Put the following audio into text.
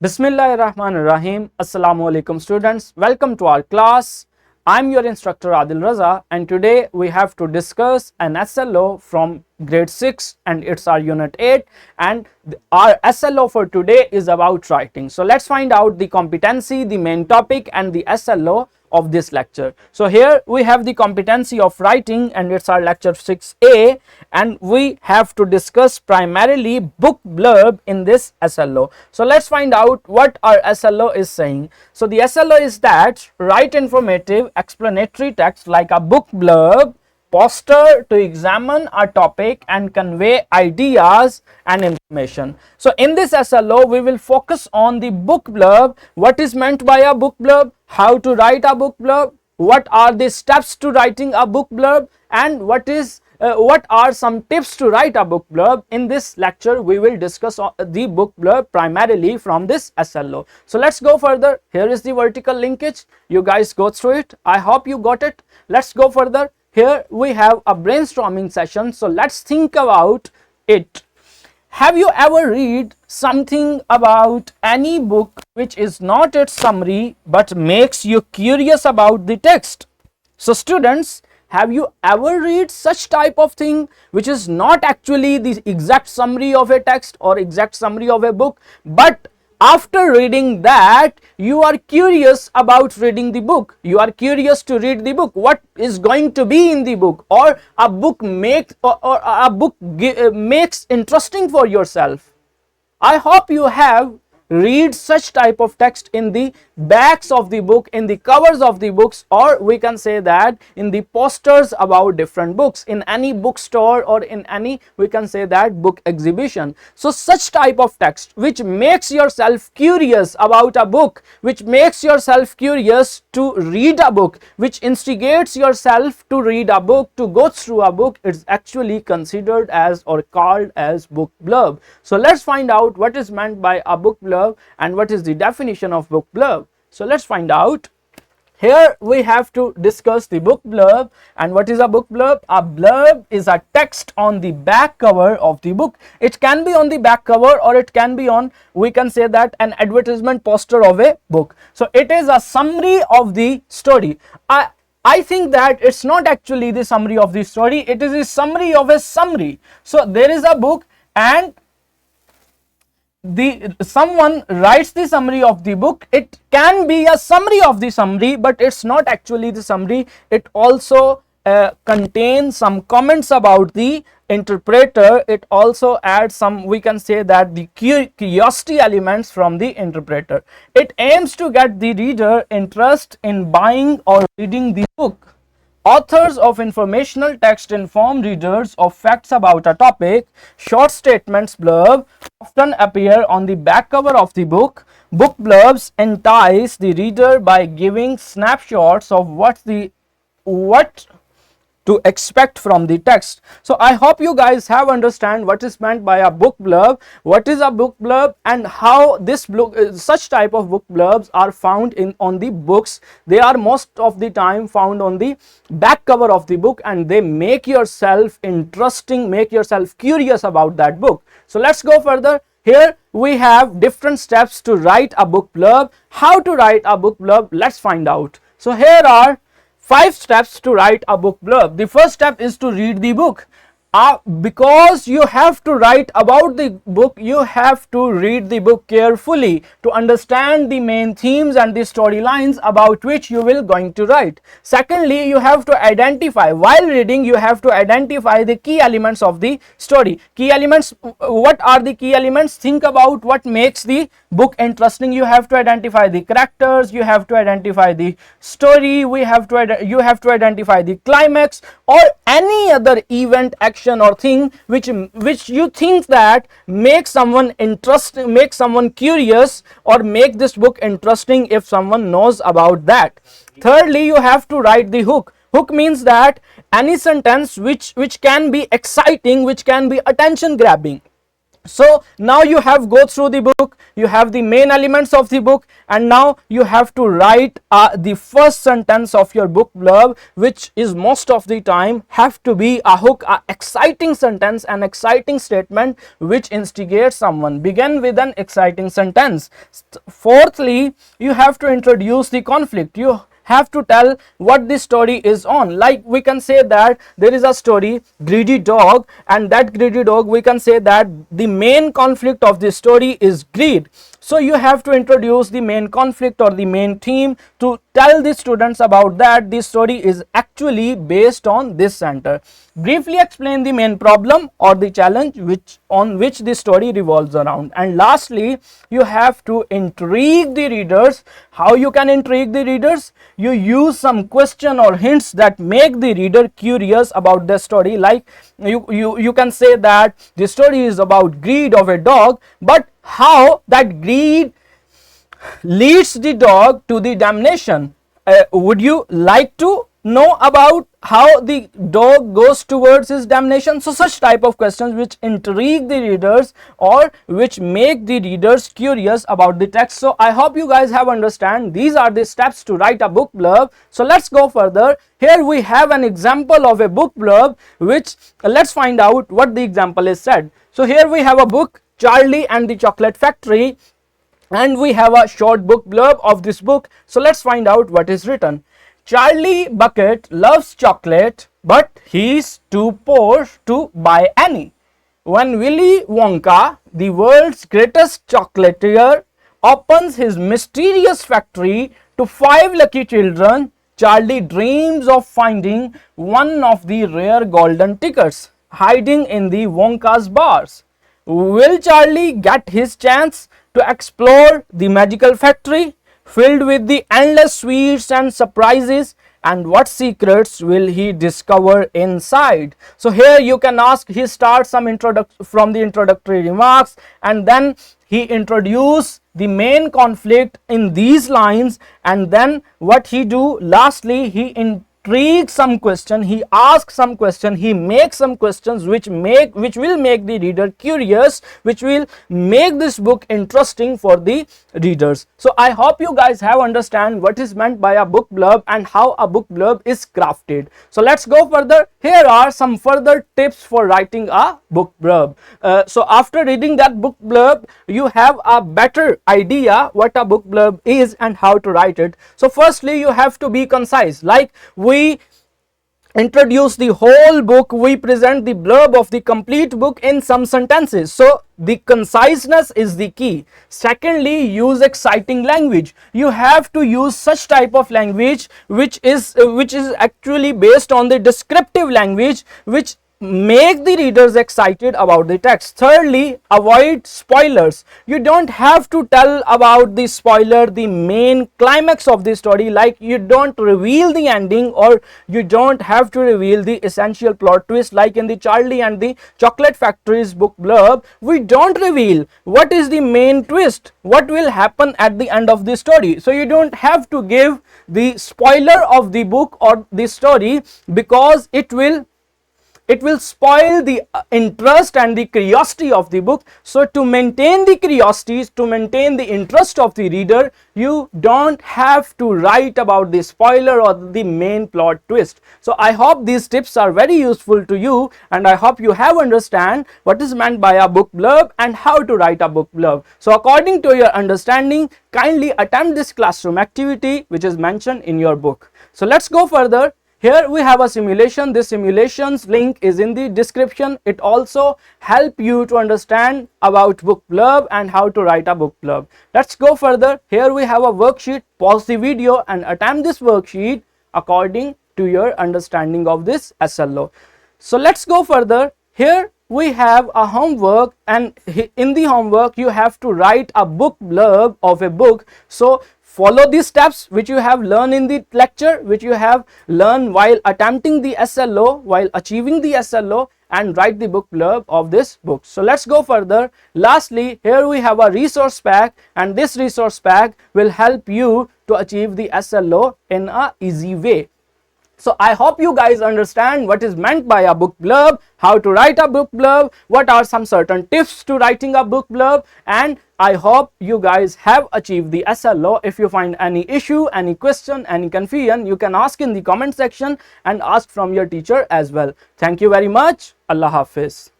Bismillahirrahmanirrahim. Assalamu alaikum students. Welcome to our class. I'm your instructor Adil Raza, and today we have to discuss an SLO from grade 6 and it's our unit 8, and our SLO for today is about writing. So let's find out the competency, the main topic and the SLO of this lecture. So here we have the competency of writing and it's our lecture 6A, and we have to discuss primarily book blurb in this SLO. So let's find out what our SLO is saying. So the SLO is that write informative explanatory text like a book blurb, poster to examine a topic and convey ideas and information. So in this SLO we will focus on the book blurb, what is meant by a book blurb, how to write a book blurb, what are the steps to writing a book blurb, and what are some tips to write a book blurb. In this lecture we will discuss the book blurb primarily from this SLO. So let's go further. Here is the vertical linkage, you guys go through it. I hope you got it. Let's go further. Here we have a brainstorming session, so let's think about it. Have you ever read something about any book which is not its summary but makes you curious about the text? So students, have you ever read such type of thing which is not actually the exact summary of a text or exact summary of a book, but after reading that you are curious about reading the book, you are curious to read the book, what is going to be in the book, or a book makes makes interesting for yourself? I hope you have read such type of text in the backs of the book, in the covers of the books, or we can say that in the posters about different books in any bookstore or in any, we can say that, book exhibition. So such type of text which makes yourself curious about a book, which makes yourself curious to read a book, which instigates yourself to read a book, to go through a book, is actually considered as or called as book blurb. So let's find out what is meant by a book blurb and what is the definition of book blurb. So let's find out. Here we have to discuss the book blurb. And what is a book blurb? A blurb is a text on the back cover of the book. It can be on the back cover or it can be on, we can say that, an advertisement poster of a book. So it is a summary of the story. I think that it's not actually the summary of the story, it is a summary of a summary. So there is a book and someone writes the summary of the book. It can be a summary of the summary, but it's not actually the summary. It also contains some comments about the interpreter. It also adds some, we can say that, the curiosity elements from the interpreter. It aims to get the reader interest in buying or reading the book. Authors of informational text inform readers of facts about a topic. Short statements blurb often appear on the back cover of the book. Book blurbs entice the reader by giving snapshots of what to expect from the text. So I hope you guys have understand what is meant by a book blurb, what is a book blurb, and how this book, such type of book blurbs are found on the books. They are most of the time found on the back cover of the book, and they make yourself interesting, make yourself curious about that book. So let's go further. Here we have different steps to write a book blurb. How to write a book blurb? Let's find out. So here are 5 steps to write a book blurb. The first step is to read the book. Because you have to write about the book, you have to read the book carefully to understand the main themes and the storylines about which you will going to write. Secondly, you have to identify, while reading you have to identify the key elements of the story. Key elements, what are the key elements? Think about what makes the book interesting. You have to identify the characters, you have to identify the story, you have to identify the climax or any other event, action or thing which you think that makes someone interested, make someone curious, or make this book interesting if someone knows about that. Thirdly, you have to write the hook. Hook means that any sentence which can be exciting, which can be attention grabbing. So now you have go through the book, you have the main elements of the book, and now you have to write the first sentence of your book blurb, which is most of the time have to be a hook, a exciting sentence, an exciting statement which instigates someone. Begin with an exciting sentence. Fourthly, you have to introduce the conflict. You have to tell what the story is on. Like we can say that there is a story, greedy dog, and that greedy dog, we can say that the main conflict of the story is greed. So you have to introduce the main conflict or the main theme to tell the students about that the story is actually based on this center. Briefly explain the main problem or the challenge on which the story revolves around. And lastly, you have to intrigue the readers. How you can intrigue the readers? You use some question or hints that make the reader curious about the story. Like you can say that the story is about greed of a dog, but how that greed leads the dog to the damnation. Would you like to know about how the dog goes towards his damnation? So such type of questions which intrigue the readers or which make the readers curious about the text. So I hope you guys have understand these are the steps to write a book blurb. So let's go further. Here we have an example of a book blurb, which let's find out what the example is said. So here we have a book, Charlie and the Chocolate Factory, and we have a short book blurb of this book. So let's find out what is written. Charlie Bucket loves chocolate, but he's too poor to buy any. When Willy Wonka, the world's greatest chocolatier, opens his mysterious factory to 5 lucky children, Charlie dreams of finding one of the rare golden tickets hiding in the Wonka's bars. Will Charlie get his chance to explore the magical factory filled with the endless sweets and surprises, and what secrets will he discover inside? So here you can ask, he starts some from the introductory remarks, and then he introduce the main conflict in these lines, and then what he do lastly, he intrigue some question, he asks some question, he makes some questions which will make the reader curious, which will make this book interesting for the readers. So I hope you guys have understand what is meant by a book blurb and how a book blurb is crafted. So let's go further. Here are some further tips for writing a book blurb. So after reading that book blurb, you have a better idea what a book blurb is and how to write it. So firstly, you have to be concise. Like we introduce the whole book, we present the blurb of the complete book in some sentences. So the conciseness is the key. Secondly, use exciting language. You have to use such type of language which is actually based on the descriptive language, which make the readers excited about the text. Thirdly, avoid spoilers. You don't have to tell about the spoiler, the main climax of the story, like you don't reveal the ending or you don't have to reveal the essential plot twist. Like in the Charlie and the Chocolate Factory's book blurb, we don't reveal what is the main twist, what will happen at the end of the story. So you don't have to give the spoiler of the book or the story, because it will spoil the interest and the curiosity of the book. So to maintain the curiosity, to maintain the interest of the reader, you don't have to write about the spoiler or the main plot twist. So I hope these tips are very useful to you, and I hope you have understand what is meant by a book blurb and how to write a book blurb. So according to your understanding, kindly attempt this classroom activity which is mentioned in your book. So let's go further. Here we have a simulation. This simulation's link is in the description. It also help you to understand about book blurb and how to write a book blurb. Let's go further. Here we have a worksheet. Pause the video and attempt this worksheet according to your understanding of this SLO. So let's go further. Here we have a homework, and in the homework you have to write a book blurb of a book. So follow these steps which you have learned in the lecture, which you have learned while attempting the SLO, while achieving the SLO, and write the book blurb of this book. So let's go further. Lastly, here we have a resource pack, and this resource pack will help you to achieve the SLO in a easy way. So I hope you guys understand what is meant by a book blurb, how to write a book blurb, what are some certain tips to writing a book blurb, and I hope you guys have achieved the SLO. If you find any issue, any question, any confusion, you can ask in the comment section and ask from your teacher as well. Thank you very much. Allah Hafiz.